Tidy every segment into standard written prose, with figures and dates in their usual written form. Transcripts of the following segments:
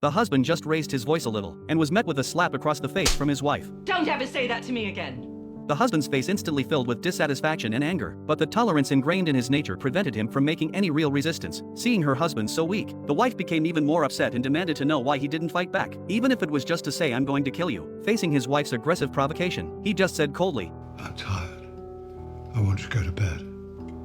The husband just raised his voice a little and was met with a slap across the face from his wife. Don't ever say that to me again. The husband's face instantly filled with dissatisfaction and anger, but the tolerance ingrained in his nature prevented him from making any real resistance. Seeing her husband so weak, the wife became even more upset and demanded to know why he didn't fight back, even if it was just to say "I'm going to kill you." Facing his wife's aggressive provocation, he just said coldly, "I'm tired. I want to go to bed."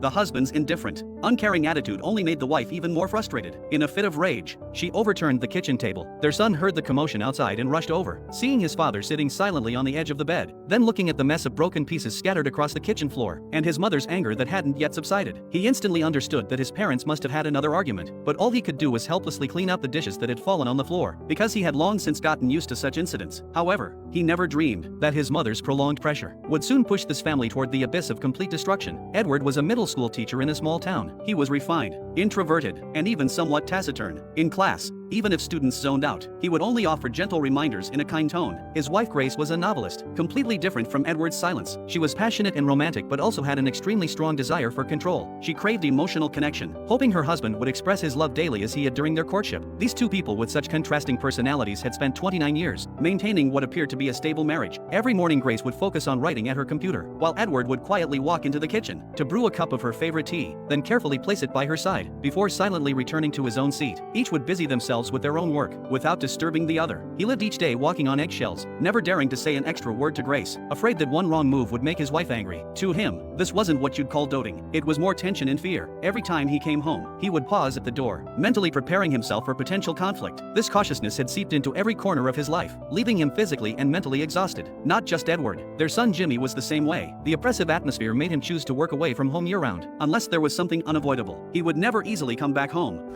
The husband's indifferent, uncaring attitude only made the wife even more frustrated. In a fit of rage, she overturned the kitchen table. Their son heard the commotion outside and rushed over, seeing his father sitting silently on the edge of the bed, then looking at the mess of broken pieces scattered across the kitchen floor, and his mother's anger that hadn't yet subsided. He instantly understood that his parents must have had another argument, but all he could do was helplessly clean up the dishes that had fallen on the floor, because he had long since gotten used to such incidents. However, he never dreamed that his mother's prolonged pressure would soon push this family toward the abyss of complete destruction. Edward was a middle school teacher in a small town. He was refined, introverted, and even somewhat taciturn. In class, even if students zoned out, he would only offer gentle reminders in a kind tone. His wife Grace was a novelist, completely different from Edward's silence. She was passionate and romantic but also had an extremely strong desire for control. She craved emotional connection, hoping her husband would express his love daily as he had during their courtship. These two people with such contrasting personalities had spent 29 years, maintaining what appeared to be a stable marriage. Every morning Grace would focus on writing at her computer, while Edward would quietly walk into the kitchen to brew a cup of her favorite tea, then carefully place it by her side, before silently returning to his own seat. Each would busy themselves with their own work, without disturbing the other. He lived each day walking on eggshells, never daring to say an extra word to Grace, afraid that one wrong move would make his wife angry. To him, this wasn't what you'd call doting. It was more tension and fear. Every time he came home, he would pause at the door, mentally preparing himself for potential conflict. This cautiousness had seeped into every corner of his life, leaving him physically and mentally exhausted. Not just Edward. Their son Jimmy was the same way. The oppressive atmosphere made him choose to work away from home year-round, unless there was something unavoidable. He would never easily come back home.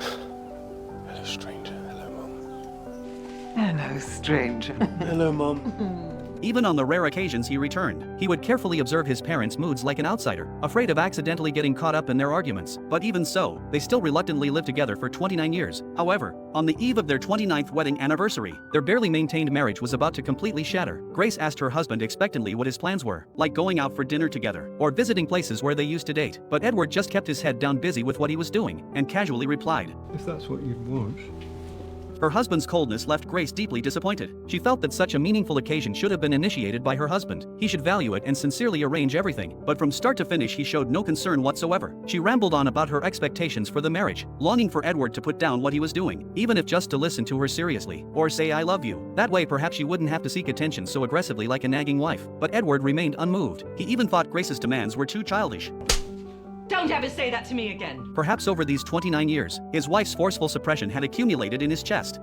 Hello, stranger. Hello, Mom. Hello, stranger. Hello, Mom. Even on the rare occasions he returned, he would carefully observe his parents' moods like an outsider, afraid of accidentally getting caught up in their arguments. But even so, they still reluctantly lived together for 29 years. However, on the eve of their 29th wedding anniversary, their barely maintained marriage was about to completely shatter. Grace asked her husband expectantly what his plans were, like going out for dinner together, or visiting places where they used to date. But Edward just kept his head down busy with what he was doing, and casually replied, If that's what you'd want. Her husband's coldness left Grace deeply disappointed. She felt that such a meaningful occasion should have been initiated by her husband. He should value it and sincerely arrange everything, but from start to finish he showed no concern whatsoever. She rambled on about her expectations for the marriage, longing for Edward to put down what he was doing, even if just to listen to her seriously, or say "I love you." That way perhaps she wouldn't have to seek attention so aggressively like a nagging wife. But Edward remained unmoved. He even thought Grace's demands were too childish. Don't ever say that to me again. Perhaps over these 29 years, his wife's forceful suppression had accumulated in his chest.